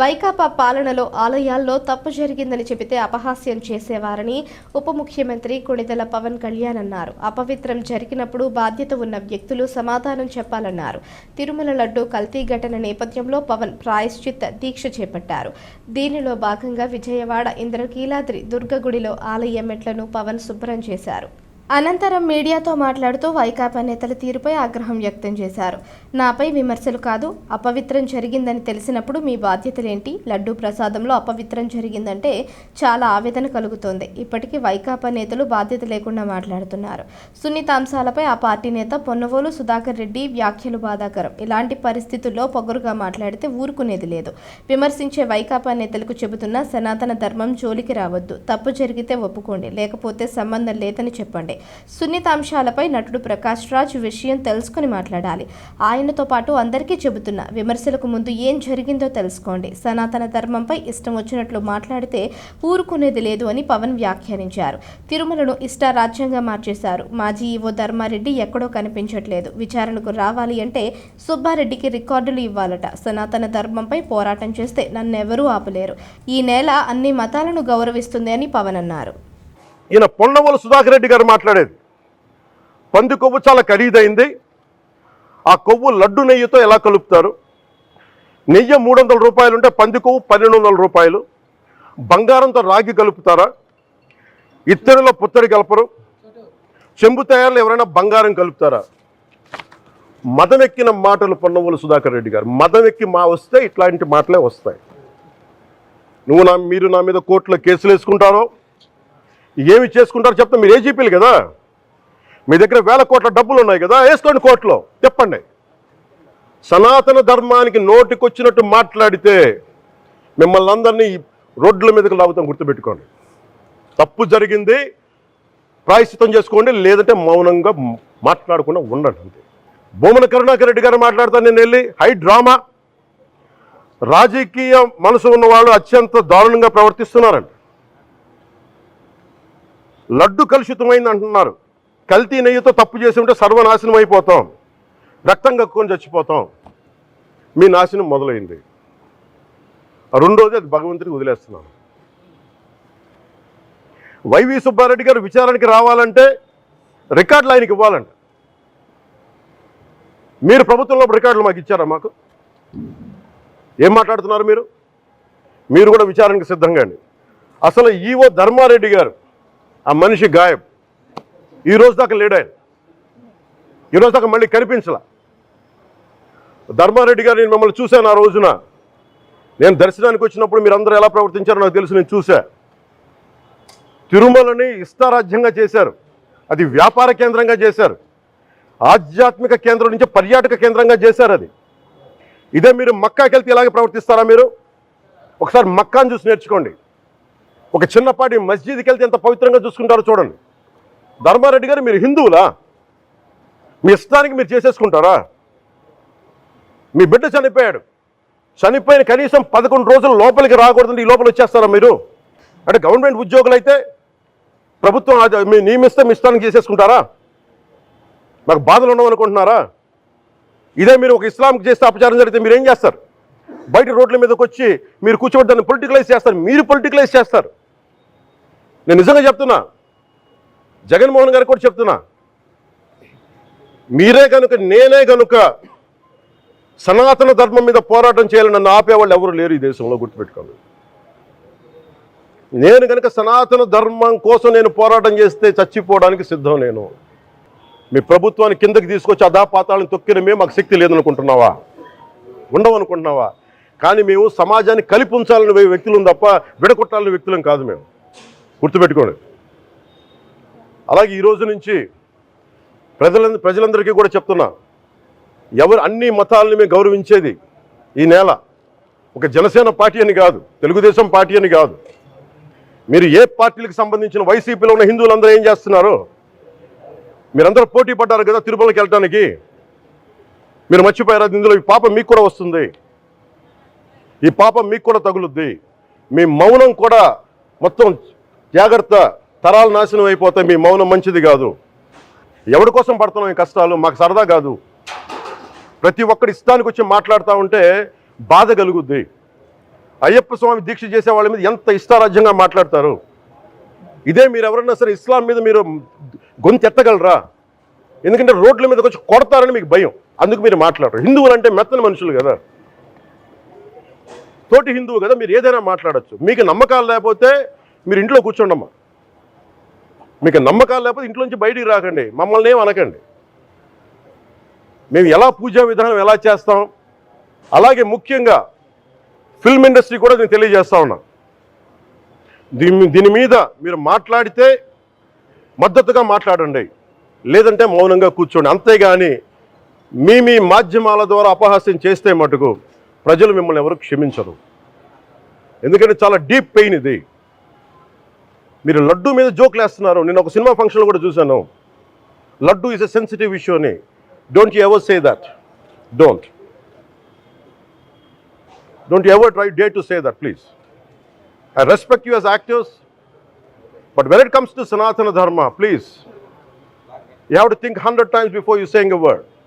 వైకాపా పాలనలో ఆలయాల్లో తప్పు జరిగిందని చెబితే అపహాస్యం చేసేవారని ఉప ముఖ్యమంత్రి కొణిదెల పవన్ కళ్యాణ్ అన్నారు. అపవిత్రం జరిగినప్పుడు బాధ్యత ఉన్న వ్యక్తులు సమాధానం చెప్పాలన్నారు. తిరుమల లడ్డూ కల్తీ ఘటన నేపథ్యంలో పవన్ ప్రాయశ్చిత్త దీక్ష చేపట్టారు. దీనిలో భాగంగా విజయవాడ ఇంద్రకీలాద్రి దుర్గగుడిలో ఆలయ మెట్లను పవన్ శుభ్రం చేశారు. అనంతరం మీడియాతో మాట్లాడుతూ వైకాపా నేతల తీరుపై ఆగ్రహం వ్యక్తం చేశారు. నాపై విమర్శలు కాదు, అపవిత్రం జరిగిందని తెలిసినప్పుడు మీ బాధ్యతలేంటి? లడ్డూ ప్రసాదంలో అపవిత్రం జరిగిందంటే చాలా ఆవేదన కలుగుతోంది. ఇప్పటికీ వైకాపా నేతలు బాధ్యత లేకుండా మాట్లాడుతున్నారు. సున్నిత అంశాలపై ఆ పార్టీ నేత పొన్నవోలు సుధాకర్ రెడ్డి వ్యాఖ్యలు బాధాకరం. ఇలాంటి పరిస్థితుల్లో పొగరుగా మాట్లాడితే ఊరుకునేది లేదు. విమర్శించే వైకాపా నేతలకు చెబుతున్న సనాతన ధర్మం జోలికి రావద్దు. తప్పు జరిగితే ఒప్పుకోండి, లేకపోతే సంబంధం లేదని చెప్పండి. సున్నిత అంశాలపై నటుడు ప్రకాష్ రాజ్ విషయం తెలుసుకుని మాట్లాడాలి. ఆయనతో పాటు అందరికీ చెబుతున్నా, విమర్శలకు ముందు ఏం జరిగిందో తెలుసుకోండి. సనాతన ధర్మంపై ఇష్టం వచ్చినట్లు మాట్లాడితే ఊరుకునేది లేదు అని పవన్ వ్యాఖ్యానించారు. తిరుమలను ఇష్టారాజ్యంగా మార్చేశారు. మాజీ ఈవో ధర్మారెడ్డి ఎక్కడో కనిపించట్లేదు. విచారణకు రావాలి అంటే సుబ్బారెడ్డికి రికార్డులు ఇవ్వాలట. సనాతన ధర్మంపై పోరాటం చేస్తే నన్నెవరూ ఆపలేరు. ఈ నేల అన్ని మతాలను గౌరవిస్తుంది అని పవన్ అన్నారు. ఈయన పొన్నవోలు సుధాకర్ రెడ్డి గారు మాట్లాడేది, పంది కొవ్వు చాలా ఖరీదైంది, ఆ కొవ్వు లడ్డు నెయ్యితో ఎలా కలుపుతారు? నెయ్యి 300 రూపాయలు ఉంటే పంది కొవ్వు 1200 రూపాయలు. బంగారంతో రాగి కలుపుతారా? ఇత్తడిలో పుత్తడి కలపరు. చెంబు తయారులో ఎవరైనా బంగారం కలుపుతారా? మదమెక్కిన మాటలు పొన్నవోలు సుధాకర్ రెడ్డి గారు. మదమెక్కి వస్తే ఇట్లాంటి మాటలే వస్తాయి. మీరు నా మీద కోర్టులో కేసులు వేసుకుంటారో ఏమి చేసుకుంటారో చెప్తా. మీరు ఏజీపీలు కదా, మీ దగ్గర వేల కోట్ల డబ్బులు ఉన్నాయి కదా, వేసుకోండి కోర్టులో, చెప్పండి. సనాతన ధర్మానికి నోటికొచ్చినట్టు మాట్లాడితే మిమ్మల్ని అందరినీ రోడ్ల మీదకి లాగుతాం, గుర్తుపెట్టుకోండి. తప్పు జరిగింది, ప్రాయశ్చిత్తం చేసుకోండి, లేదంటే మౌనంగా మాట్లాడకుండా ఉండండి అంతే. భూమన కరుణాకర్ రెడ్డి గారు మాట్లాడతాను నేను వెళ్ళి, హై డ్రామా, రాజకీయ మనసు ఉన్నవాళ్ళు అత్యంత దారుణంగా ప్రవర్తిస్తున్నారండి. లడ్డు కలుషితమైంది అంటున్నారు. కల్తీ నెయ్యితో తప్పు చేసి ఉంటే సర్వనాశనం అయిపోతాం, రక్తం కక్కుని చచ్చిపోతాం. మీ నాశనం మొదలైంది. రెండోది అది భగవంతుడికి వదిలేస్తున్నాను. వైవి సుబ్బారెడ్డి గారు విచారణకి రావాలంటే రికార్డులు ఆయనకి ఇవ్వాలంట. మీరు ప్రభుత్వంలో రికార్డులు మాకు ఇచ్చారా? మాకు ఏం మాట్లాడుతున్నారు మీరు? మీరు కూడా విచారణకు సిద్ధంగా అండి. అసలు ఈవో ధర్మారెడ్డి గారు, ఆ మనిషి గాయం, ఈరోజు దాకా లేడు. ఆయన ఈరోజు దాకా మళ్ళీ కనిపించలా. ధర్మారెడ్డి గారు, నేను మిమ్మల్ని చూశాను ఆ రోజున. నేను దర్శనానికి వచ్చినప్పుడు మీరు అందరూ ఎలా ప్రవర్తించారో నాకు తెలుసు, నేను చూశా. తిరుమలని ఇష్టారాజ్యంగా చేశారు, అది వ్యాపార కేంద్రంగా చేశారు, ఆధ్యాత్మిక కేంద్రం నుంచి పర్యాటక కేంద్రంగా చేశారు. అది ఇదే మీరు మక్కాకి వెళ్తే ఇలాగే ప్రవర్తిస్తారా? మీరు ఒకసారి మక్కాను చూసి నేర్చుకోండి. ఒక చిన్నపాటి మస్జిద్కి వెళ్తే ఎంత పవిత్రంగా చూసుకుంటారో చూడండి. ధర్మారెడ్డి గారు, మీరు హిందువులా? మీ ఇష్టానికి మీరు చేసేసుకుంటారా? మీ బిడ్డ చనిపోయాడు, చనిపోయిన కనీసం 11 రోజులు లోపలికి రాకూడదండి, ఈ లోపల వచ్చేస్తారా మీరు? అంటే గవర్నమెంట్ ఉద్యోగులు అయితే ప్రభుత్వం మీరు నియమిస్తే మీ ఇష్టానికి చేసేసుకుంటారా? మాకు బాధలు ఉండవనుకుంటున్నారా? ఇదే మీరు ఒక ఇస్లాంకి చేస్తే అపచారం జరిగితే మీరు ఏం చేస్తారు? బయట రోడ్ల మీదకి వచ్చి మీరు కూర్చోబెట్టి దాన్ని పొలిటికలైజ్ చేస్తారు. మీరు పొలిటికలైజ్ చేస్తారు. నేను నిజంగా చెప్తున్నా, జగన్మోహన్ గారికి కూడా చెప్తున్నా, మీరే కనుక, నేనే కనుక సనాతన ధర్మం మీద పోరాటం చేయాలని నన్ను ఆపేవాళ్ళు ఎవరు లేరు ఈ దేశంలో, గుర్తుపెట్టుకోండి. నేను కనుక సనాతన ధర్మం కోసం నేను పోరాటం చేస్తే చచ్చిపోవడానికి సిద్ధం. నేను మీ ప్రభుత్వాన్ని కిందకి తీసుకొచ్చి అధాపాతాలను తొక్కిన మేము మాకు శక్తి లేదనుకుంటున్నావా? ఉండవనుకుంటున్నావా? కానీ మేము సమాజాన్ని కలిపి ఉంచాలని వ్యక్తులను తప్ప విడగొట్టాలని వ్యక్తులం కాదు మేము, గుర్తుపెట్టుకోండి. అలాగే ఈరోజు నుంచి ప్రజలందరికీ కూడా చెప్తున్నా, అన్ని మతాలని మేము గౌరవించేది ఈ నేల. ఒక జనసేన పార్టీ అని కాదు, తెలుగుదేశం పార్టీ అని కాదు. మీరు ఏ పార్టీలకు సంబంధించిన వైసీపీలో ఉన్న హిందువులందరూ ఏం చేస్తున్నారు? మీరందరూ పోటీ పడ్డారు కదా తిరుమలకి వెళ్ళటానికి, మీరు మర్చిపోయారు. ఇందులో ఈ పాపం మీకు కూడా వస్తుంది, ఈ పాపం మీకు కూడా తగులుద్ది. మీ మౌనం కూడా మొత్తం జాగ్రత్త, తరాలు నాశనం అయిపోతాయి. మీ మౌనం మంచిది కాదు. ఎవరి కోసం పడుతున్నాం ఈ కష్టాలు? మాకు సరదా కాదు. ప్రతి ఒక్కడి ఇష్టానికి వచ్చి మాట్లాడుతూ ఉంటే బాధ కలుగుద్ది. అయ్యప్ప స్వామి దీక్ష చేసే వాళ్ళ మీద ఎంత ఇష్టారాజ్యంగా మాట్లాడతారు. ఇదే మీరు ఎవరన్నా సరే ఇస్లాం మీద మీరు గొంతు ఎత్తగలరా? ఎందుకంటే రోడ్ల మీదకి వచ్చి కొడతారని మీకు భయం, అందుకు మీరు మాట్లాడరు. హిందువులు అంటే మెత్తని మనుషులు కదా, తోటి హిందువు కదా, మీరు ఏదైనా మాట్లాడచ్చు. మీకు నమ్మకాలు లేకపోతే మీరు ఇంట్లో కూర్చోండమ్మా. మీకు నమ్మకాలు లేకపోతే ఇంట్లోంచి బయటికి రాకండి, మమ్మల్ని ఏం అనకండి. మేము ఎలా పూజా విధానం ఎలా చేస్తాం, అలాగే ముఖ్యంగా ఫిల్మ్ ఇండస్ట్రీ కూడా నేను తెలియజేస్తా ఉన్నా. దీని మీద మీరు మాట్లాడితే మద్దతుగా మాట్లాడండి, లేదంటే మౌనంగా కూర్చోండి. అంతేగాని మీ మాధ్యమాల ద్వారా అపహాస్యం చేస్తే మటుకు ప్రజలు మిమ్మల్ని ఎవరు క్షమించరు. ఎందుకంటే చాలా డీప్ పెయిన్ ఇది. మీరు లడ్డు మీద జోక్లు వేస్తున్నారు. నేను ఒక సినిమా ఫంక్షన్లో కూడా చూశాను, laddu is a sensitive issue అని. Don't you ever say that. Don't you ever try day to say that, please. I respect you as actors, but when it comes to Sanatana Dharma, please, you have to think 100 times before you saying a word.